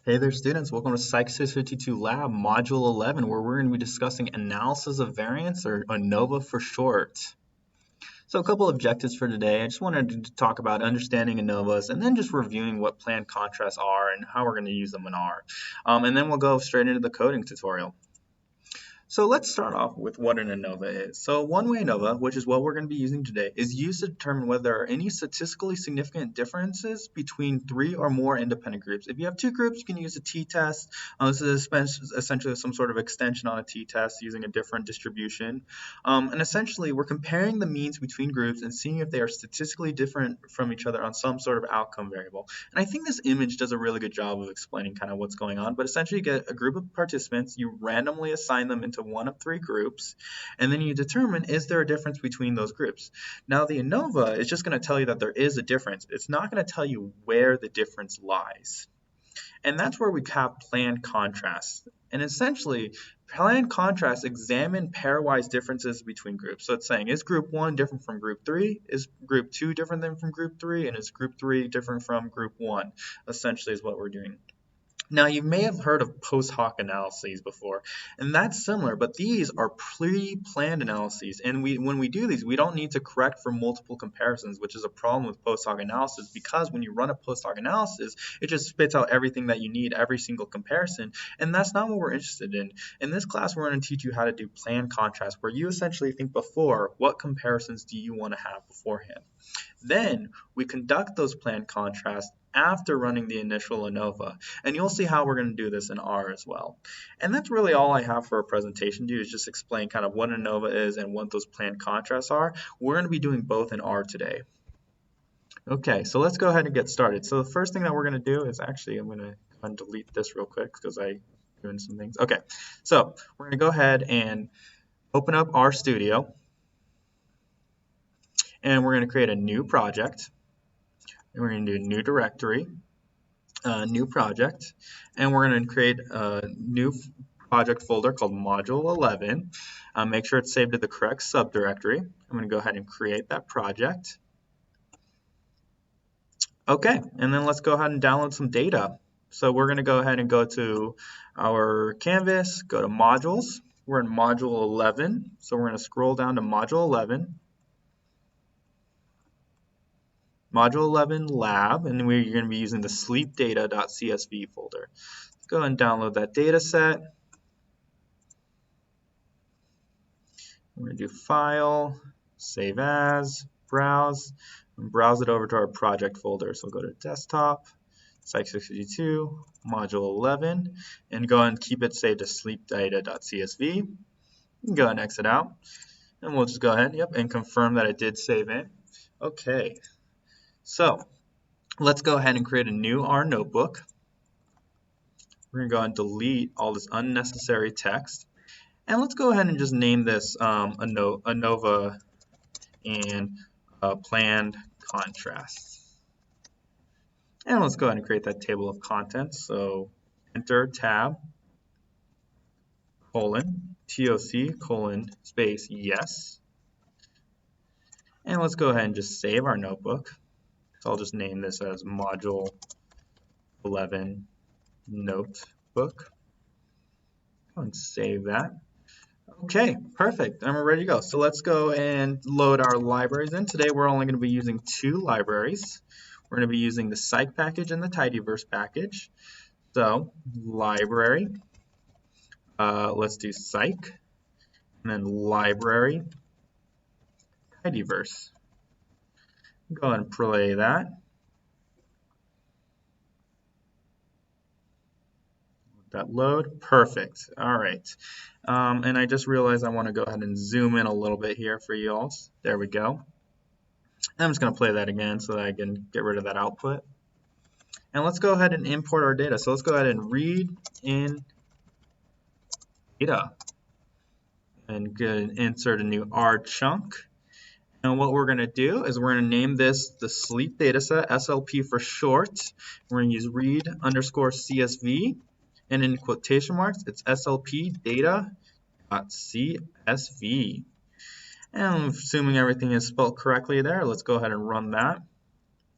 Hey there, students. Welcome to Psych 652 Lab, Module 11, where we're going to be discussing analysis of variance, or ANOVA for short. So a couple objectives for today. I just wanted to talk about understanding ANOVAs and then just reviewing what planned contrasts are and how we're going to use them in R. And then we'll go straight into the coding tutorial. So let's start off with what an ANOVA is. So one-way ANOVA, which is what we're going to be using today, is used to determine whether there are any statistically significant differences between three or more independent groups. If you have two groups, you can use a t-test. This is essentially some sort of extension on a t-test using a different distribution. And essentially, we're comparing the means between groups and seeing if they are statistically different from each other on some sort of outcome variable. And I think this image does a really good job of explaining kind of what's going on. But essentially, you get a group of participants, you randomly assign them into one of three groups, and then you determine, is there a difference between those groups? Now the ANOVA is just going to tell you that there is a difference. It's not going to tell you where the difference lies. And that's where we have planned contrasts. And essentially, planned contrasts examine pairwise differences between groups. So it's saying, is group 1 different from group 3? Is group 2 different than from group 3? And is group 3 different from group 1? Essentially is what we're doing. Now, you may have heard of post hoc analyses before, and that's similar, but these are pre-planned analyses. And when we do these, we don't need to correct for multiple comparisons, which is a problem with post hoc analysis, because when you run a post hoc analysis, it just spits out everything that you need, every single comparison, and that's not what we're interested in. In this class, we're going to teach you how to do planned contrast, where you essentially think before, what comparisons do you want to have beforehand? Then we conduct those planned contrasts after running the initial ANOVA. And you'll see how we're going to do this in R as well. And that's really all I have for a presentation to do, is just explain kind of what an ANOVA is and what those planned contrasts are. We're going to be doing both in R today. Okay, so let's go ahead and get started. So the first thing that we're going to do is actually, I'm going to delete this real quick because I'm doing some things. Okay, so we're going to go ahead and open up RStudio. And we're going to create a new project. And we're going to do new directory, new project, and we're going to create a new project folder called Module 11. Make sure it's saved to the correct subdirectory. I'm going to go ahead and create that project. Okay, and then let's go ahead and download some data. So we're going to go ahead and go to our canvas, go to modules. We're in Module 11, so we're going to scroll down to Module 11. Module 11 lab, and we're going to be using the sleepdata.csv folder. Let's go ahead and download that data set. We're going to do file, save as, browse, and browse it over to our project folder. So we'll go to desktop, Psych 652, module 11, and go ahead and keep it saved to sleepdata.csv. You can go ahead and exit out, and we'll just go ahead, and confirm that it did save in. Okay. So let's go ahead and create a new R notebook. We're going to go ahead and delete all this unnecessary text. And let's go ahead and just name this ANOVA and planned contrast. And let's go ahead and create that table of contents. So enter tab, colon, TOC, colon, space, yes. And let's go ahead and just save our notebook. So I'll just name this as Module 11 Notebook. Go and save that. Okay, perfect. And we're ready to go. So let's go and load our libraries in. Today we're only going to be using two libraries. We're going to be using the Psych package and the Tidyverse package. So library, let's do Psych, and then library, Tidyverse. Go ahead and play that. Let that load. Perfect. All right. And I just realized I want to go ahead and zoom in a little bit here for you all. There we go. I'm just going to play that again so that I can get rid of that output. And let's go ahead and import our data. So let's go ahead and read in data. And insert a new R chunk. And what we're going to do is we're going to name this the sleep dataset, SLP for short. We're going to use read underscore CSV, and in quotation marks, it's SLP data.csv. And I'm assuming everything is spelled correctly there. Let's go ahead and run that.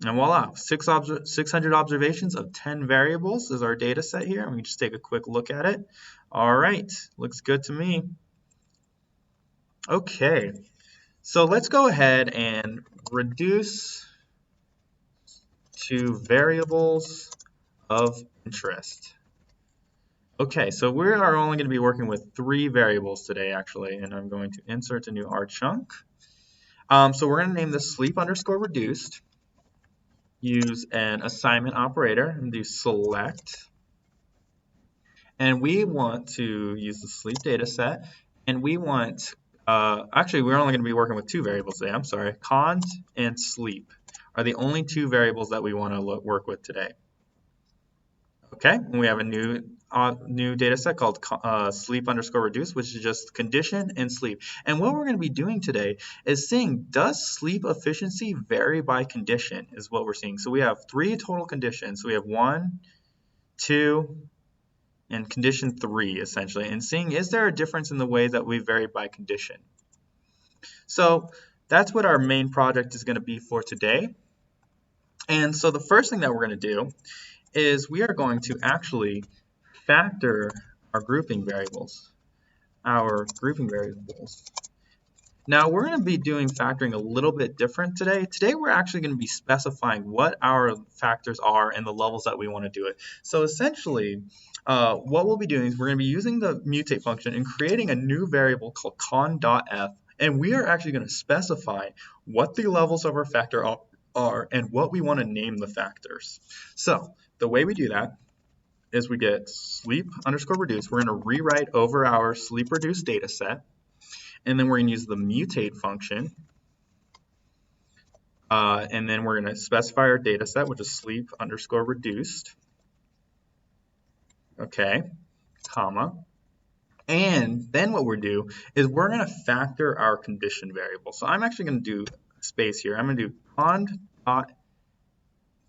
And voila, 600 observations of 10 variables is our data set here. Let me just take a quick look at it. All right, looks good to me. Okay, so let's go ahead and reduce to variables of interest. Okay, so we are only going to be working with 3 variables today, actually, and I'm going to insert a new R chunk. So we're going to name this sleep underscore reduced, use an assignment operator, and do select. And we want to use the sleep data set, and we want, actually, we're only going to be working with 2 variables today, I'm sorry. Cond and sleep are the only 2 variables that we want to work with today. Okay, and we have a new data set called sleep underscore reduce, which is just condition and sleep. And what we're going to be doing today is seeing, does sleep efficiency vary by condition, is what we're seeing. So we have 3 total conditions. So we have 1, 2, and condition 3, essentially, and seeing, is there a difference in the way that we vary by condition? So that's what our main project is going to be for today. And so the first thing that we're going to do is we are going to actually factor our grouping variables. Now we're going to be doing factoring a little bit different today. Today we're actually going to be specifying what our factors are and the levels that we want to do it. So essentially, what we'll be doing is we're going to be using the mutate function and creating a new variable called con.f, and we are actually going to specify what the levels of our factor are and what we want to name the factors. So the way we do that is we get sleep underscore reduce. We're going to rewrite over our sleep reduced data set, and then we're going to use the mutate function, and then we're going to specify our data set, which is sleep underscore reduced, okay, comma, and then what we'll do is we're going to factor our condition variable. So I'm actually going to do space here. I'm going to do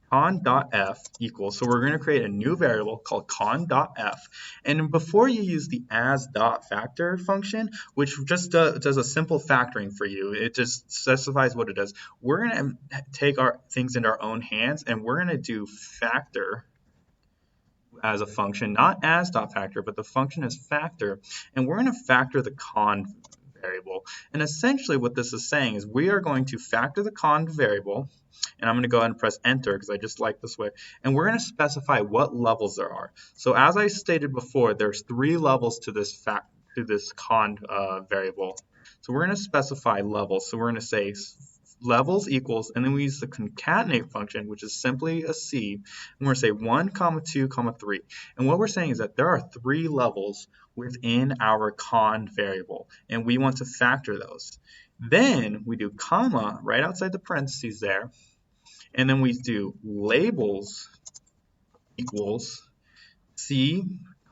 con.f equals, so we're going to create a new variable called con.f, and before you use the as.factor function, which just does a simple factoring for you, it just specifies what it does, we're going to take our things into our own hands, and we're going to do factor as a function, not as.factor, but the function is factor, and we're going to factor the con variable. And essentially what this is saying is we are going to factor the con variable, and I'm going to go ahead and press enter because I just like this way, and we're going to specify what levels there are. So as I stated before, there's 3 levels to this con variable. So we're going to specify levels. So we're going to say levels equals, and then we use the concatenate function, which is simply a C, and we're going to say 1, 2, 3. And what we're saying is that there are 3 levels within our con variable, and we want to factor those. Then we do comma right outside the parentheses there, and then we do labels equals C,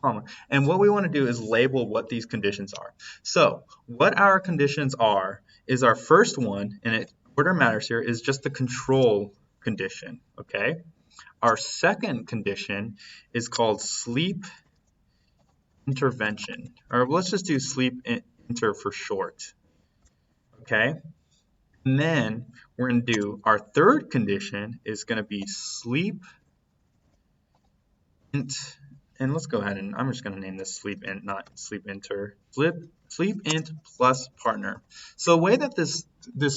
comma, and what we want to do is label what these conditions are. So what our conditions are is our first one, and order matters here, is just the control condition, okay? Our second condition is called sleep intervention, or let's just do sleep inter for short, okay? And then we're going to do our third condition is going to be sleep int, and let's go ahead and I'm just going to name this sleep int, not sleep inter, sleep int plus partner. So the way that this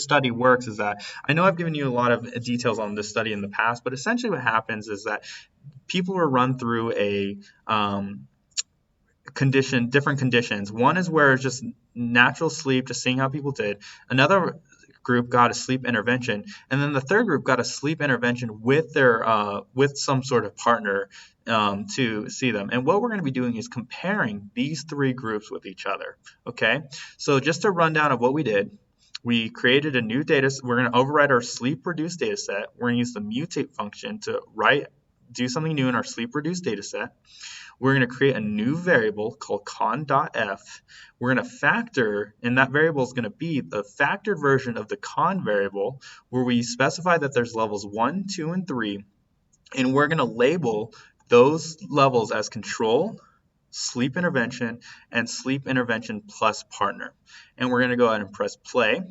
study works is that, I know I've given you a lot of details on this study in the past, but essentially what happens is that people are run through a different conditions. One is where it's just natural sleep, just seeing how people did. Another group got a sleep intervention, and then the third group got a sleep intervention with their with some sort of partner to see them. And what we're going to be doing is comparing these 3 groups with each other. Okay, so just a rundown of what we did. We created a new data. We're going to override our sleep reduced data set. We're going to use the mutate function to do something new in our sleep reduced data set. We're going to create a new variable called con.f. We're going to factor, and that variable is going to be the factored version of the con variable, where we specify that there's levels 1, 2, and 3, and we're going to label those levels as control, sleep intervention, and sleep intervention plus partner. And we're going to go ahead and press play.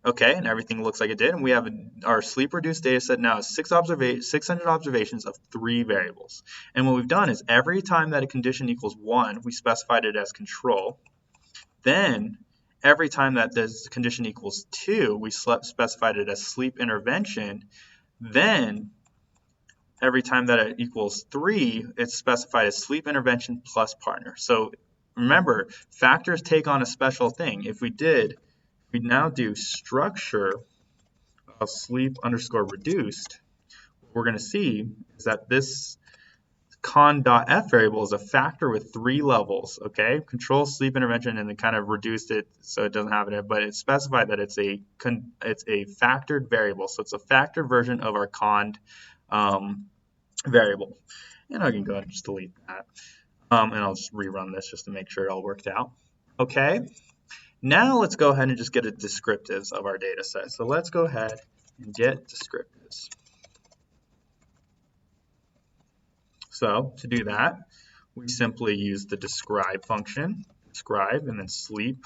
Okay, and everything looks like it did. And we have our sleep reduced data set now is 600 observations of 3 variables. And what we've done is every time that a condition equals 1, we specified it as control. Then every time that this condition equals 2, we specified it as sleep intervention. Then every time that it equals 3, it's specified as sleep intervention plus partner. So remember, factors take on a special thing. If we now do structure of sleep underscore reduced, what we're going to see is that this con.f variable is a factor with 3 levels, okay? Control, sleep intervention, and then kind of reduced it so it doesn't have it, but it's specified that it's a factored variable. So it's a factored version of our conned variable. And I can go ahead and just delete that. And I'll just rerun this just to make sure it all worked out. Okay, now let's go ahead and just get a descriptives of our data set. So let's go ahead and get descriptives. So to do that, we simply use the describe function, describe, and then sleep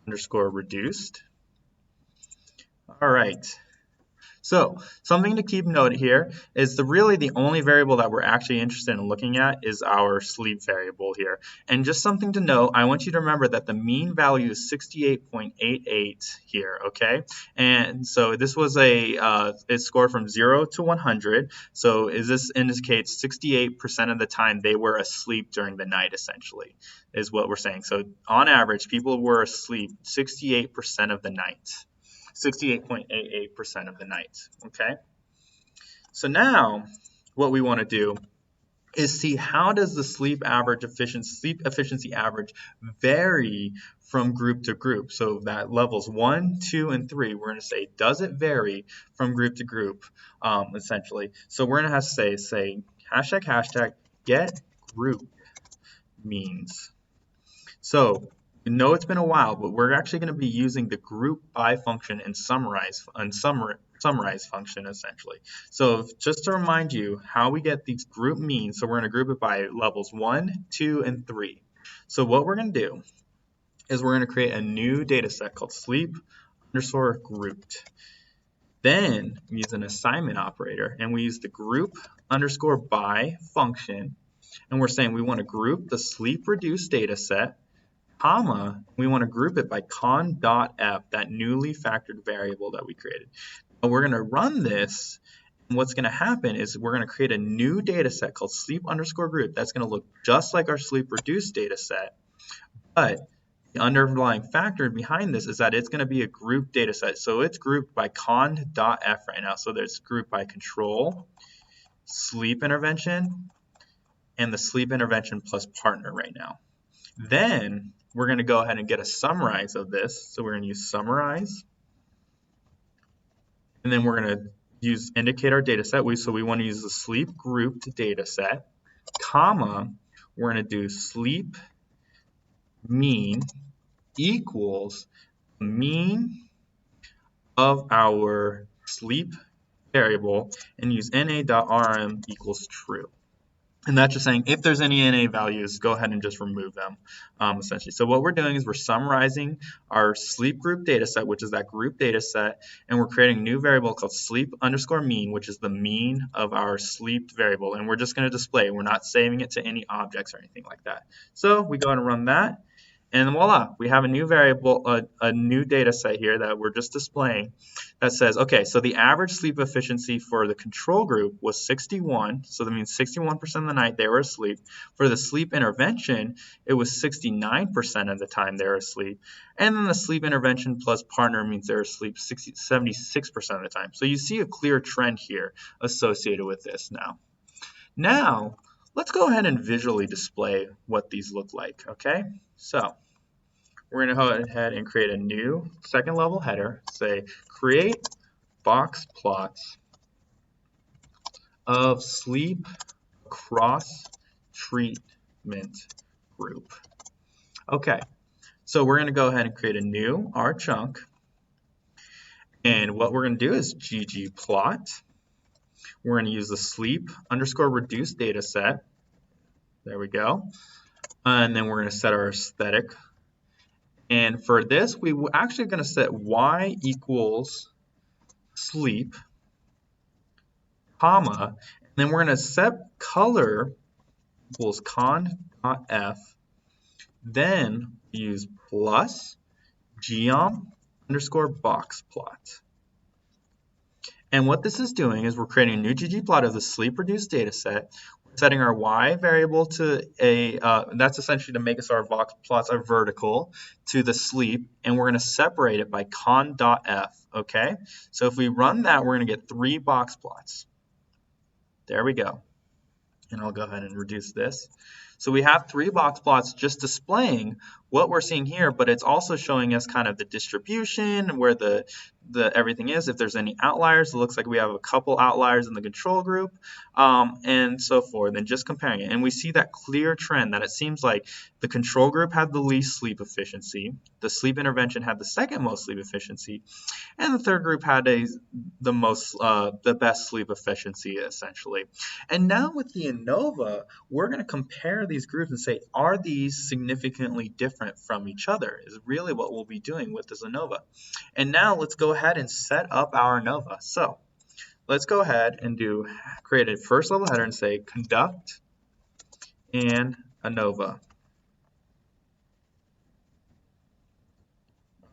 underscore reduced. All right. So something to keep note here is really the only variable that we're actually interested in looking at is our sleep variable here. And just something to note, I want you to remember that the mean value is 68.88 here, okay? And so this was it scored from 0 to 100. So this indicates 68% of the time they were asleep during the night, essentially, is what we're saying. So on average, people were asleep 68% of the night. 68.88% of the night, okay? So now what we want to do is see how does the sleep efficiency average vary from group to group. So that levels 1, 2, and 3, we're going to say, does it vary from group to group, essentially. So we're going to have to say hashtag get group means. So we know it's been a while, but we're actually going to be using the group by function and summarize function essentially. So just to remind you how we get these group means, so we're going to group it by levels 1, 2, and 3. So what we're going to do is we're going to create a new data set called sleep underscore grouped. Then we use an assignment operator and we use the group underscore by function, and we're saying we want to group the sleep reduced data set, comma, we want to group it by con.f, that newly factored variable that we created. Now we're going to run this, and what's going to happen is we're going to create a new data set called sleep underscore group that's going to look just like our sleep reduced data set, but the underlying factor behind this is that it's going to be a group data set. So it's grouped by con.f right now. So there's grouped by control, sleep intervention, and the sleep intervention plus partner right now. Then we're going to go ahead and get a summarize of this. So we're going to use summarize. And then we're going to indicate our data set. So we want to use the sleep grouped data set, comma, we're going to do sleep mean equals the mean of our sleep variable and use na.rm equals true. And that's just saying if there's any NA values, go ahead and just remove them, essentially. So what we're doing is we're summarizing our sleep group data set, which is that group data set, and we're creating a new variable called sleep underscore mean, which is the mean of our sleep variable. And we're just going to display it. We're not saving it to any objects or anything like that. So we go ahead and run that. And voila, we have a new variable, a new data set here that we're just displaying that says, okay, so the average sleep efficiency for the control group was 61. So that means 61% of the night they were asleep. For the sleep intervention, it was 69% of the time they were asleep. And then the sleep intervention plus partner means they're asleep 76% of the time. So you see a clear trend here associated with this now. Now, let's go ahead and visually display what these look like, okay? So we're going to go ahead and create a new second level header, say create box plots of sleep cross treatment group. Okay, so we're going to go ahead and create a new R chunk, and what we're going to do is ggplot. We're going to use the sleep underscore reduced data set. There we go. And then we're going to set our aesthetic. And for this, we were actually going to set y equals sleep, comma, and then we're going to set color equals con.f, then use plus geom underscore box plot. And what this is doing is we're creating a new ggplot of the sleep reduced data set. We're setting our y variable to that's essentially to make us our box plots are vertical to the sleep, and we're going to separate it by con.f, okay? So if we run that, we're going to get 3 box plots. There we go. And I'll go ahead and reduce this. So we have 3 box plots just displaying what we're seeing here, but it's also showing us kind of the distribution, where the everything is. If there's any outliers, it looks like we have a couple outliers in the control group, and so forth, and just comparing it. And we see that clear trend that it seems like the control group had the least sleep efficiency, the sleep intervention had the second most sleep efficiency, and the third group had the best sleep efficiency, essentially. And now with the ANOVA, we're going to compare these groups and say, are these significantly different from each other, is really what we'll be doing with this ANOVA. And now let's go ahead and set up our ANOVA. So let's go ahead and create a first level header and say conduct and ANOVA.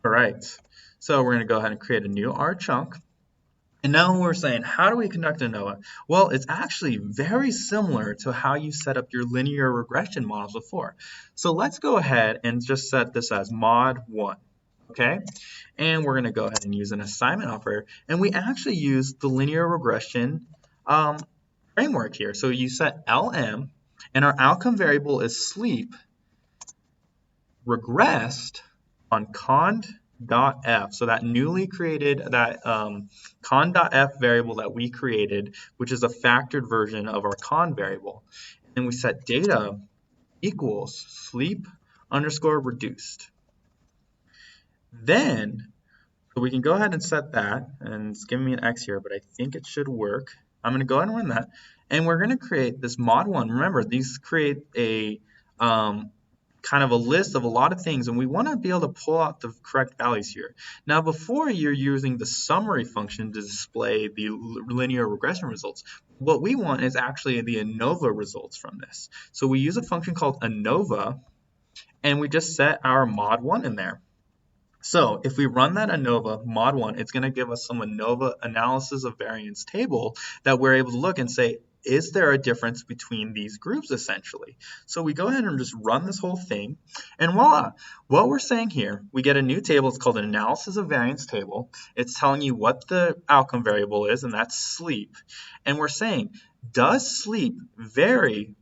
All right, so we're going to go ahead and create a new R chunk. And now we're saying, how do we conduct ANOVA? Well, it's actually very similar to how you set up your linear regression models before. So let's go ahead and just set this as mod 1, okay? And we're going to go ahead and use an assignment operator. And we actually use the linear regression framework here. So you set LM, and our outcome variable is sleep regressed on con.f. So that newly created, that con.f variable that we created, which is a factored version of our con variable. And we set data equals sleep underscore reduced. Then, so we can go ahead and set that, and it's giving me an X here, but I think it should work. I'm going to go ahead and run that. And we're going to create this mod 1. Remember, these create a kind of a list of a lot of things, and we want to be able to pull out the correct values here. Now, before you're using the summary function to display the linear regression results, what we want is actually the ANOVA results from this. So we use a function called ANOVA, and we just set our mod 1 in there. So if we run that ANOVA mod 1, it's going to give us some ANOVA analysis of variance table that we're able to look and say, is there a difference between these groups, essentially? So we go ahead and just run this whole thing, and voila, what we're saying here, we get a new table. It's called an analysis of variance table. It's telling you what the outcome variable is, and that's sleep. And we're saying, does sleep vary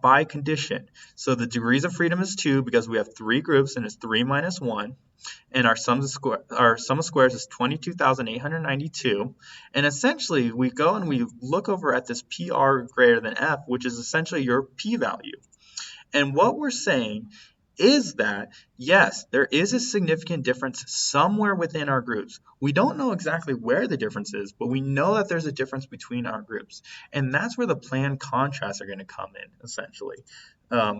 by condition? So the degrees of freedom is 2 because we have 3 groups, and it's 3 minus 1. And our sum of squares is 22,892. And essentially, we go and we look over at this PR greater than F, which is essentially your p-value. And what we're saying is that, yes, there is a significant difference somewhere within our groups. We don't know exactly where the difference is, but we know that there's a difference between our groups. And that's where the planned contrasts are going to come in, essentially.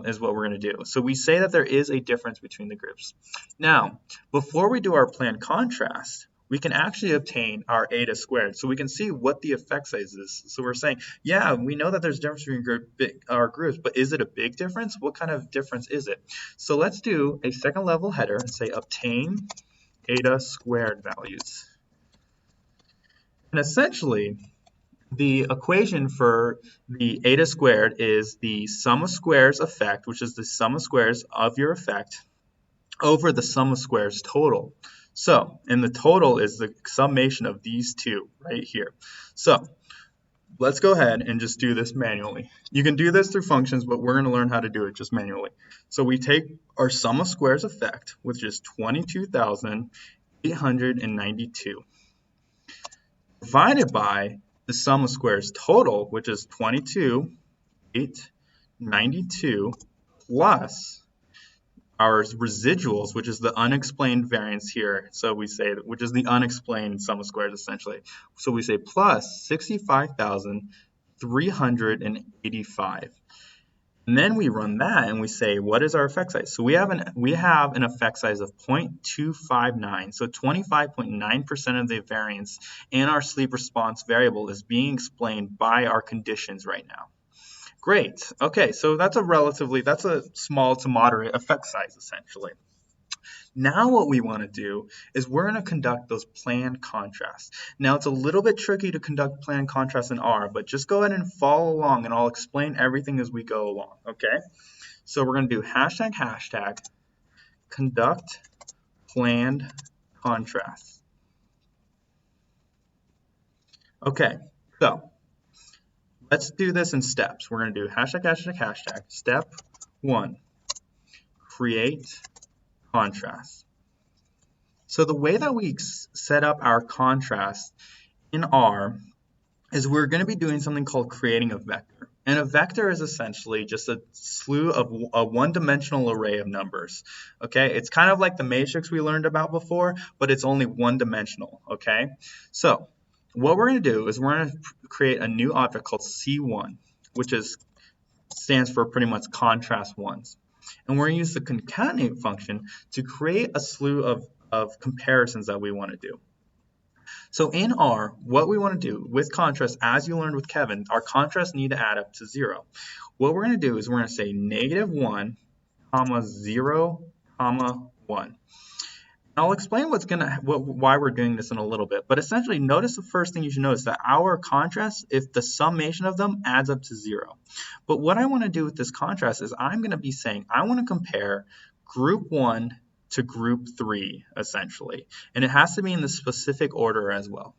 Is what we're going to do. So we say that there is a difference between the groups. Now, before we do our planned contrast, we can actually obtain our eta-squared. So we can see what the effect size is. So we're saying, yeah, we know that there's a difference between our groups, but is it a big difference? What kind of difference is it? So let's do a second level header and say obtain eta-squared values. And essentially, the equation for the eta-squared is the sum of squares effect, which is the sum of squares of your effect, over the sum of squares total. So, and the total is the summation of these two right here. So, let's go ahead and just do this manually. You can do this through functions, but we're going to learn how to do it just manually. So we take our sum of squares effect, which is 22,892, divided by the sum of squares total, which is 22,892, plus our residuals, which is the unexplained variance here. So we say, which is the unexplained sum of squares, essentially. So we say plus 65,385. And then we run that and we say, what is our effect size? So we have an effect size of 0.259. So 25.9% of the variance in our sleep response variable is being explained by our conditions right now. Great. Okay, so that's a small to moderate effect size essentially. Now what we want to do is we're going to conduct those planned contrasts. Now it's a little bit tricky to conduct planned contrasts in R, but just go ahead and follow along and I'll explain everything as we go along, okay? So we're going to do ## conduct planned contrasts. Okay, so let's do this in steps. We're going to do ###. Step 1, create contrast. So the way that we set up our contrast in R is we're going to be doing something called creating a vector. And a vector is essentially just a slew of a one-dimensional array of numbers. Okay, it's kind of like the matrix we learned about before, but it's only one-dimensional. Okay, so what we're going to do is we're going to create a new object called C1, which stands for pretty much contrast ones. And we're going to use the concatenate function to create a slew of comparisons that we want to do. So in R, what we want to do with contrast, as you learned with Kevin, our contrasts need to add up to 0. What we're going to do is we're going to say -1, 0, 1. I'll explain why we're doing this in a little bit, but essentially notice the first thing you should notice that our contrasts, if the summation of them adds up to 0. But what I want to do with this contrast is I'm going to be saying I want to compare group 1 to group 3 essentially, and it has to be in the specific order as well.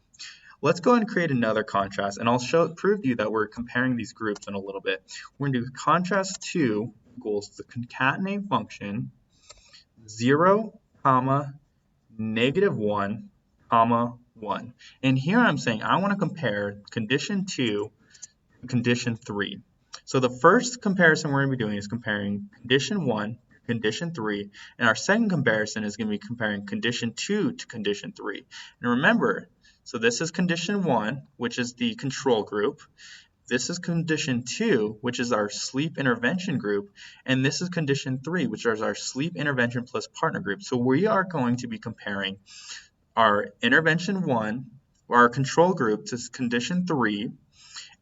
Let's go ahead and create another contrast, and I'll prove to you that we're comparing these groups in a little bit. We're going to do contrast 2 equals the concatenate function 0, -1, 1. And here I'm saying I want to compare condition 2 to condition 3. So the first comparison we're going to be doing is comparing condition 1 to condition 3, and our second comparison is going to be comparing condition 2 to condition 3. And remember, so this is condition 1, which is the control group. This is condition 2, which is our sleep intervention group, and this is condition 3, which is our sleep intervention plus partner group. So we are going to be comparing our intervention 1, or our control group, to condition 3,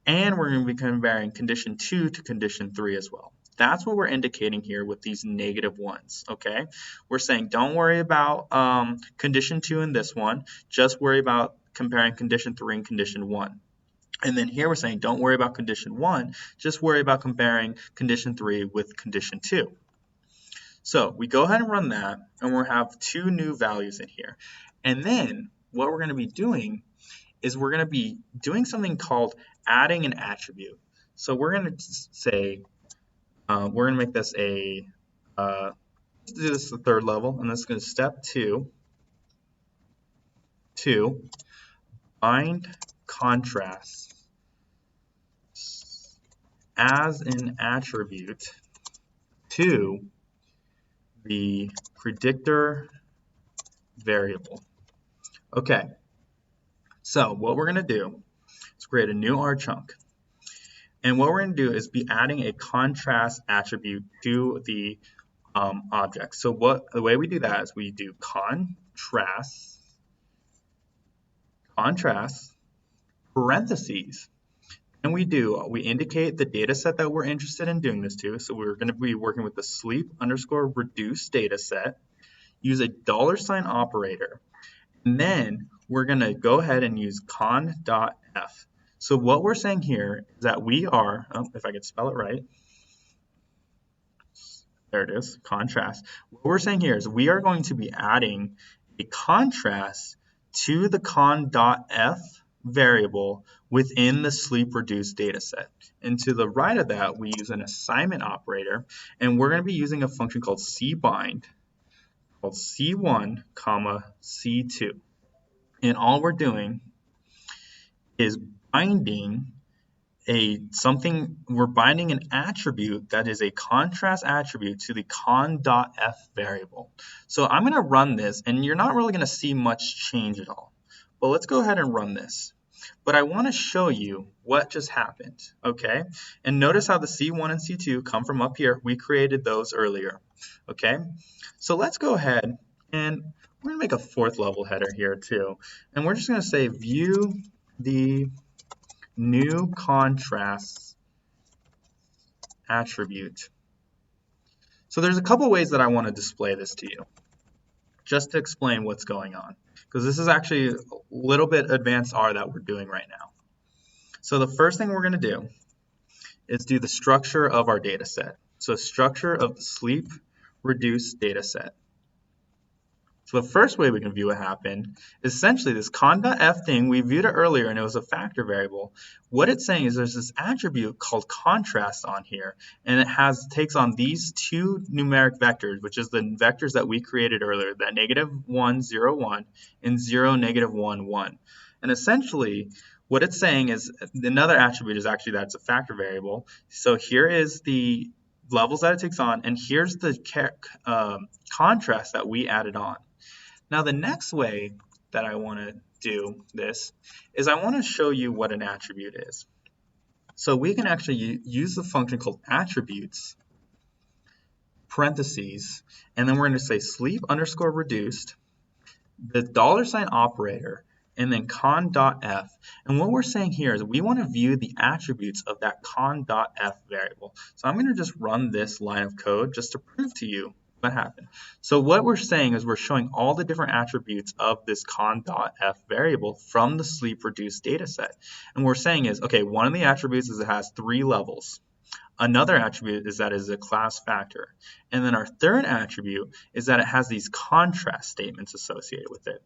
and we're going to be comparing condition 2 to condition 3 as well. That's what we're indicating here with these -1s, okay? We're saying don't worry about condition 2 in this one, just worry about comparing condition 3 and condition 1. And then here we're saying don't worry about condition 1, just worry about comparing condition 3 with condition 2. So we go ahead and run that, and we'll have 2 new values in here. And then what we're going to be doing is we're going to be doing something called adding an attribute. So we're going to say, we're going to make this let's do this the third level, and this is going to step 2, bind contrast as an attribute to the predictor variable. Okay, so what we're going to do is create a new R chunk. And what we're going to do is be adding a contrast attribute to the object. So the way we do that is we do contrast parentheses. And we indicate the data set that we're interested in doing this to. So we're going to be working with the sleep_reduce data set, use a $ operator, and then we're going to go ahead and use con.f. So what we're saying here is that we are, if I could spell it right, there it is, contrast. What we're saying here is we are going to be adding a contrast to the con.f variable within the sleep reduced data set. And to the right of that, we use an assignment operator, and we're going to be using a function called cbind, called C1, C2. And all we're doing is binding we're binding an attribute that is a contrast attribute to the con.f variable. So I'm going to run this, and you're not really going to see much change at all. But let's go ahead and run this. but I want to show you what just happened, okay? And notice how the C1 and C2 come from up here. We created those earlier, okay? So let's go ahead and we're going to make a fourth level header here too. And we're just going to say view the new contrast attribute. So there's a couple ways that I want to display this to you, just to explain what's going on, because this is actually a little bit advanced R that we're doing right now. So the first thing we're going to do is do the structure of our data set. So structure of the sleep reduced data set. So the first way we can view what happened is essentially this con.f thing. We viewed it earlier and it was a factor variable. What it's saying is there's this attribute called contrast on here, and it takes on these two numeric vectors, which is the vectors that we created earlier, that -1, 0, 1 and 0, -1, 1. And essentially what it's saying is another attribute is actually that it's a factor variable. So here is the levels that it takes on, and here's the contrast that we added on. Now the next way that I want to do this is I want to show you what an attribute is. So we can actually use the function called attributes, parentheses, and then we're going to say sleep underscore reduced, the $ operator, and then con.f. And what we're saying here is we want to view the attributes of that con.f variable. So I'm going to just run this line of code just to prove to you what happened. So what we're saying is we're showing all the different attributes of this con.f variable from the sleep reduced data set. And what we're saying is, okay, one of the attributes is it has 3 levels. Another attribute is that it is a class factor. And then our third attribute is that it has these contrast statements associated with it.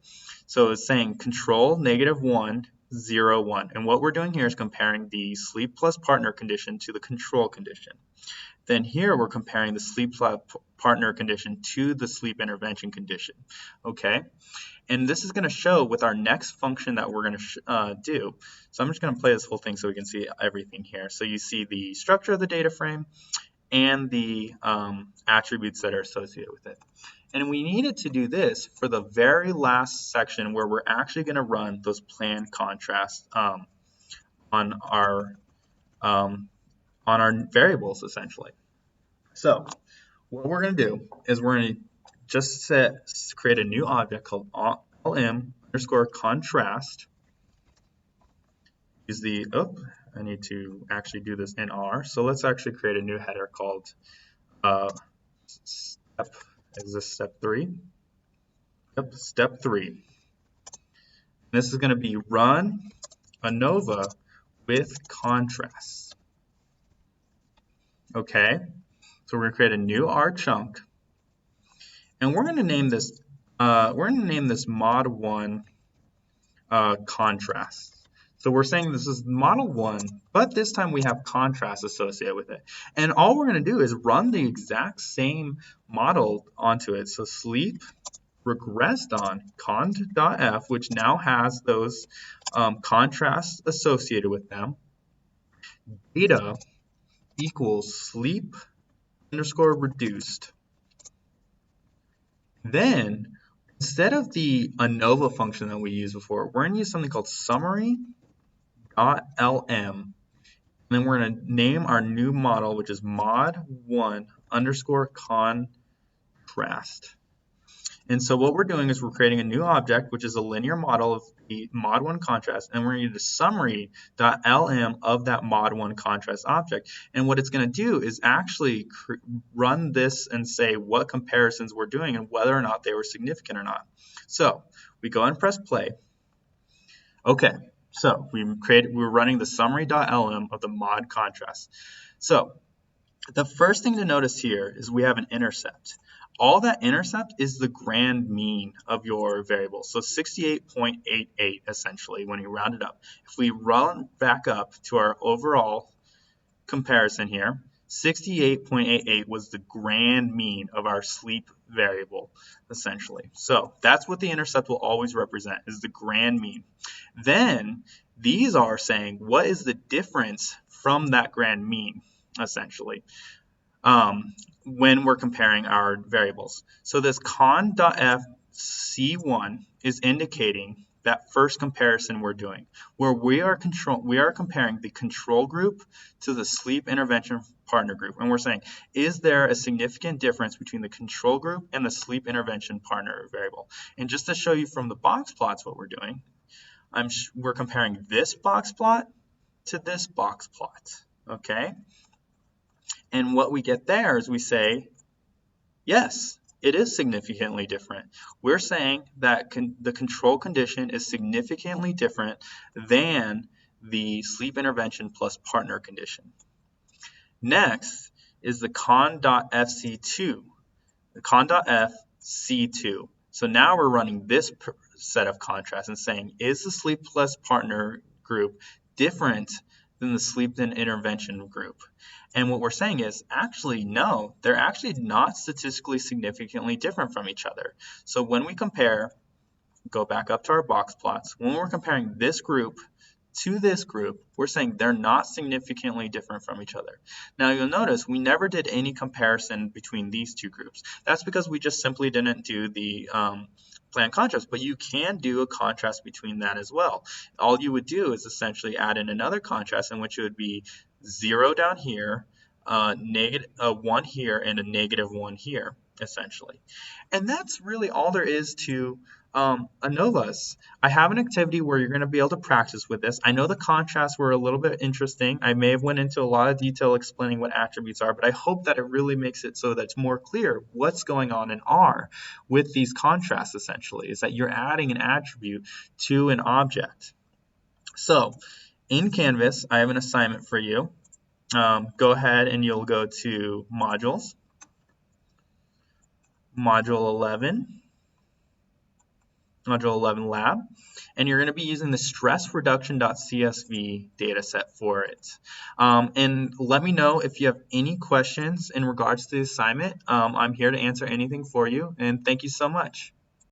So it's saying control -1, 0, 1. And what we're doing here is comparing the sleep plus partner condition to the control condition. Then here we're comparing the sleep partner condition to the sleep intervention condition, okay? And this is going to show with our next function that we're going to do. So I'm just going to play this whole thing so we can see everything here. So you see the structure of the data frame and the attributes that are associated with it. And we needed to do this for the very last section where we're actually going to run those planned contrasts on our variables, essentially. So what we're going to do is we're going to just create a new object called lm underscore contrast. Use the, I need to actually do this in R. So let's actually create a new header called step 3? Yep, step 3. And this is going to be run ANOVA with contrast. Okay, so we're going to create a new R chunk, and we're going to name this mod 1 contrast. So we're saying this is model 1, but this time we have contrast associated with it. And all we're going to do is run the exact same model onto it. So sleep regressed on con.f, which now has those contrasts associated with them. Data equals sleep underscore reduced. Then instead of the ANOVA function that we used before, we're going to use something called summary.lm. And then we're going to name our new model, which is mod 1 underscore contrast. And so what we're doing is we're creating a new object, which is a linear model of the mod 1 contrast, and we're going to use the summary.lm of that mod 1 contrast object. And what it's going to do is actually run this and say what comparisons we're doing and whether or not they were significant or not. So we go and press play. Okay, so we're running the summary.lm of the mod contrast. So the first thing to notice here is we have an intercept. All that intercept is the grand mean of your variable. So 68.88 essentially when you round it up. If we run back up to our overall comparison here, 68.88 was the grand mean of our sleep variable essentially. So that's what the intercept will always represent, is the grand mean. Then these are saying what is the difference from that grand mean essentially. When we're comparing our variables. So this con.f C1 is indicating that first comparison we're doing, where we are comparing the control group to the sleep intervention partner group. And we're saying, is there a significant difference between the control group and the sleep intervention partner variable? And just to show you from the box plots what we're doing, we're comparing this box plot to this box plot, okay? And what we get there is we say, yes, it is significantly different. We're saying that the control condition is significantly different than the sleep intervention plus partner condition. Next is the con.fc2, the con.fc2. So now we're running this set of contrasts and saying, is the sleep plus partner group different than the sleep and intervention group? And what we're saying is, actually, no, they're actually not statistically significantly different from each other. So when we compare, go back up to our box plots, when we're comparing this group to this group, we're saying they're not significantly different from each other. Now you'll notice we never did any comparison between these two groups. That's because we just simply didn't do the planned contrast, but you can do a contrast between that as well. All you would do is essentially add in another contrast in which it would be 0 down here, negative 1 here, and a -1 here, essentially. And that's really all there is to ANOVAs. I have an activity where you're going to be able to practice with this. I know the contrasts were a little bit interesting. I may have went into a lot of detail explaining what attributes are, but I hope that it really makes it so that it's more clear what's going on in R with these contrasts, essentially, is that you're adding an attribute to an object. So in Canvas, I have an assignment for you. Go ahead and you'll go to Modules, Module 11, Module 11 Lab, and you're going to be using the stress reduction.csv dataset for it. And let me know if you have any questions in regards to the assignment. I'm here to answer anything for you, and thank you so much.